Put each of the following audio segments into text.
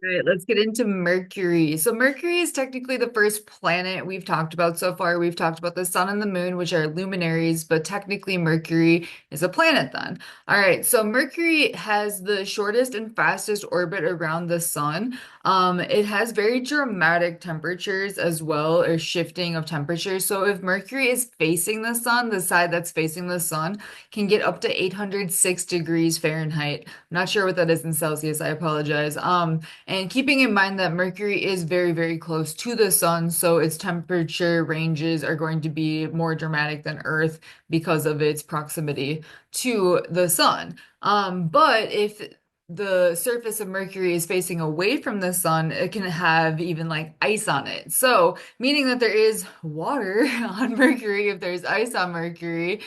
All right, let's get into Mercury. So Mercury is technically the first planet we've talked about so far. We've talked about the sun and the moon, which are luminaries, but technically Mercury is a planet then. All right, so Mercury has the shortest and fastest orbit around the sun. It has very dramatic temperatures as well, or shifting of temperatures. So if Mercury is facing the sun, the side that's facing the sun can get up to 806 degrees Fahrenheit. I'm not sure what that is in Celsius. I apologize. And keeping in mind that Mercury is very, very close to the sun, so its temperature ranges are going to be more dramatic than Earth because of its proximity to the sun. But if the surface of Mercury is facing away from the sun, it can have even like ice on it. So, meaning that there is water on Mercury if there's ice on Mercury,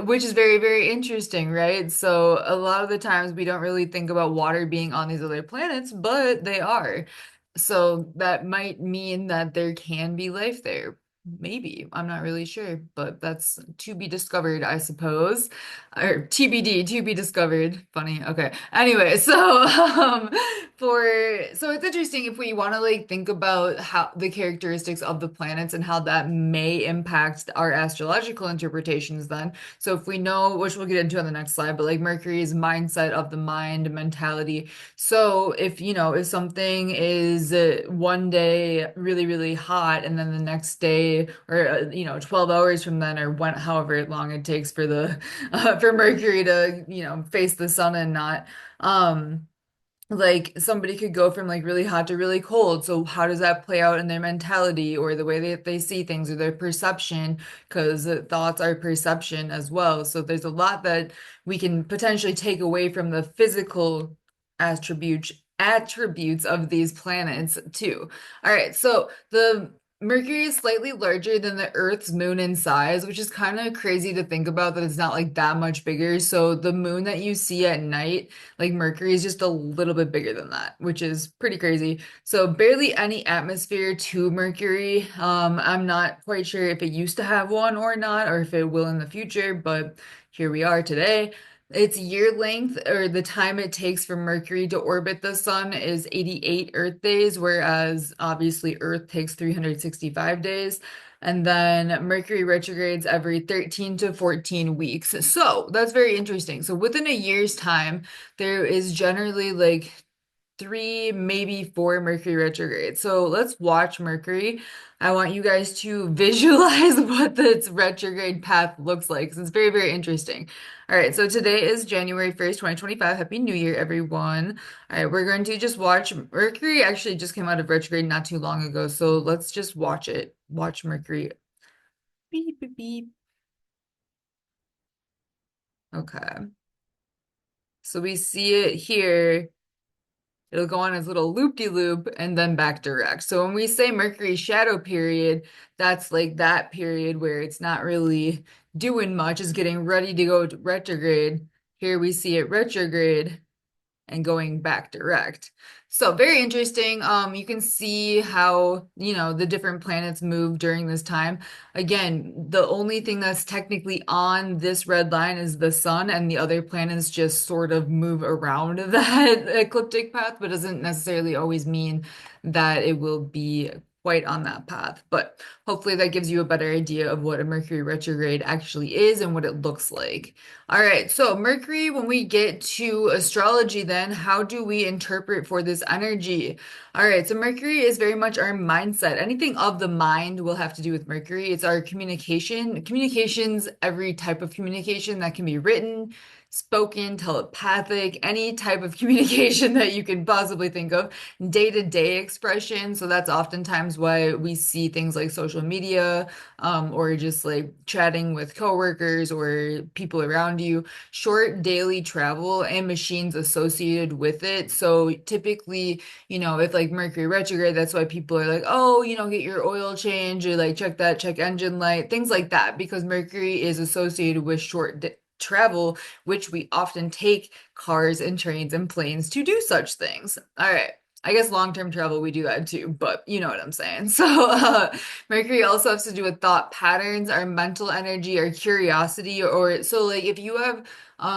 which is very, very interesting, right? So a lot of the times we don't really think about water being on these other planets, but they are. So that might mean that there can be life there. Maybe. I'm not really sure, but that's to be discovered, I suppose. Or TBD, to be discovered. Funny. Okay. Anyway, so it's interesting if we want to like think about how the characteristics of the planets and how that may impact our astrological interpretations then. So if we know, which we'll get into on the next slide, but like Mercury's mindset of the mind mentality. So if, if something is one day really, really hot and then the next day or, 12 hours from then or however long it takes for for Mercury to, face the sun and not, like somebody could go from like really hot to really cold. So how does that play out in their mentality or the way that they see things or their perception? Because thoughts are perception as well. So there's a lot that we can potentially take away from the physical attributes of these planets too. All right, so the Mercury is slightly larger than the Earth's moon in size, which is kind of crazy to think about that it's not like that much bigger. So the moon that you see at night, like Mercury is just a little bit bigger than that, which is pretty crazy. So barely any atmosphere to Mercury. I'm not quite sure if it used to have one or not, or if it will in the future, but here we are today. Its year length, or the time it takes for Mercury to orbit the sun, is 88 Earth days, whereas obviously Earth takes 365 days. And then Mercury retrogrades every 13 to 14 weeks. So that's very interesting. So within a year's time, there is generally like three, maybe four Mercury retrogrades. So let's watch Mercury. I want you guys to visualize what this retrograde path looks like because it's very, very interesting. All right, so today is January 1st, 2025. Happy New Year, everyone. All right, we're going to just watch Mercury actually just came out of retrograde not too long ago. So let's just watch it. Watch Mercury. Beep, beep, beep. Okay. So we see it here. It'll go on its little loop-de-loop and then back direct. So when we say Mercury shadow period, that's like that period where it's not really doing much, it's getting ready to go to retrograde. Here we see it retrograde and going back direct. So very interesting. You can see how, the different planets move during this time. Again, the only thing that's technically on this red line is the sun, and the other planets just sort of move around that ecliptic path, but doesn't necessarily always mean that it will be quite on that path. But hopefully that gives you a better idea of what a Mercury retrograde actually is and what it looks like. All right, so Mercury, when we get to astrology, then how do we interpret for this energy? All right, so Mercury is very much our mindset. Anything of the mind will have to do with Mercury. It's our communications, every type of communication that can be written, spoken, telepathic, any type of communication that you can possibly think of, day-to-day expression. So that's oftentimes why we see things like social media, or just like chatting with coworkers or people around you, short daily travel and machines associated with it. So typically, if like Mercury retrograde, that's why people are like, oh, get your oil change or like check engine light, things like that, because Mercury is associated with travel, which we often take cars and trains and planes to do such things. All right. I guess long-term travel, we do that too, but you know what I'm saying. So, Mercury also has to do with thought patterns, our mental energy, our curiosity, or so like if you have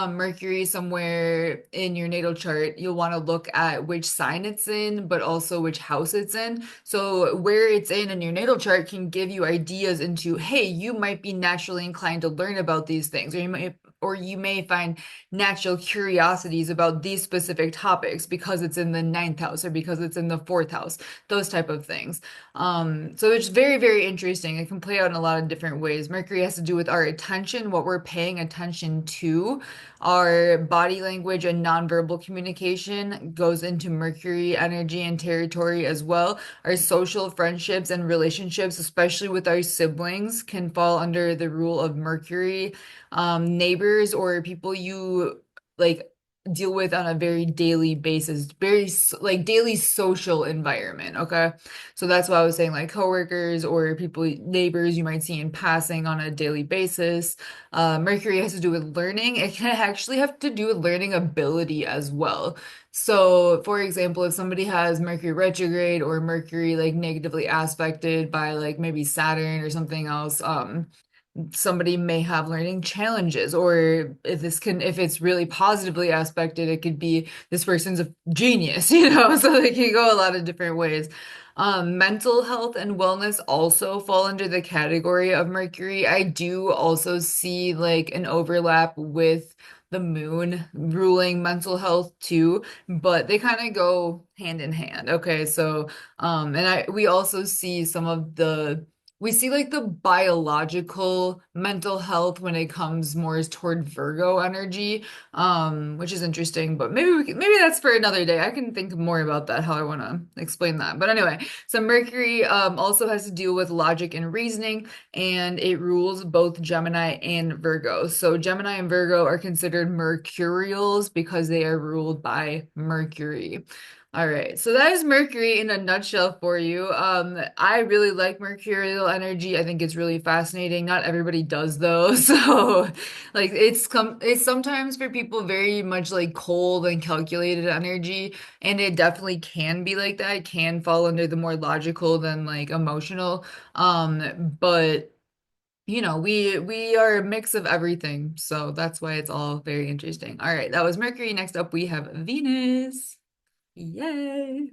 Mercury somewhere in your natal chart, you'll want to look at which sign it's in, but also which house it's in. So, where it's in your natal chart can give you ideas into, hey, you might be naturally inclined to learn about these things, or you may find natural curiosities about these specific topics because it's in the ninth house or because it's in the fourth house, those type of things. So it's very, very interesting. It can play out in a lot of different ways. Mercury has to do with our attention, what we're paying attention to. Our body language and nonverbal communication goes into Mercury energy and territory as well. Our social friendships and relationships, especially with our siblings, can fall under the rule of Mercury. Neighbors or people you like deal with on a very daily basis, like daily social environment. Okay. So that's why I was saying like coworkers or people, neighbors you might see in passing on a daily basis. Mercury has to do with learning. It can actually have to do with learning ability as well. So, for example, if somebody has Mercury retrograde or Mercury like negatively aspected by like maybe Saturn or something else, somebody may have learning challenges, or if it's really positively aspected, it could be this person's a genius, so they can go a lot of different ways. Mental health and wellness also fall under the category of Mercury. I do also see like an overlap with the moon ruling mental health too, but they kind of go hand in hand. Okay, so and I we also see we see like the biological mental health when it comes more toward Virgo energy, which is interesting, but maybe that's for another day. I can think more about that, how I want to explain that. But anyway, so Mercury also has to deal with logic and reasoning, and it rules both Gemini and Virgo. So Gemini and Virgo are considered Mercurials because they are ruled by Mercury. All right, so that is Mercury in a nutshell for you. I really like mercurial energy. I think it's really fascinating. Not everybody does though. So, like it's sometimes for people very much like cold and calculated energy, and it definitely can be like that. It can fall under the more logical than like emotional. But we are a mix of everything, so that's why it's all very interesting. All right, that was Mercury. Next up, we have Venus. Yay.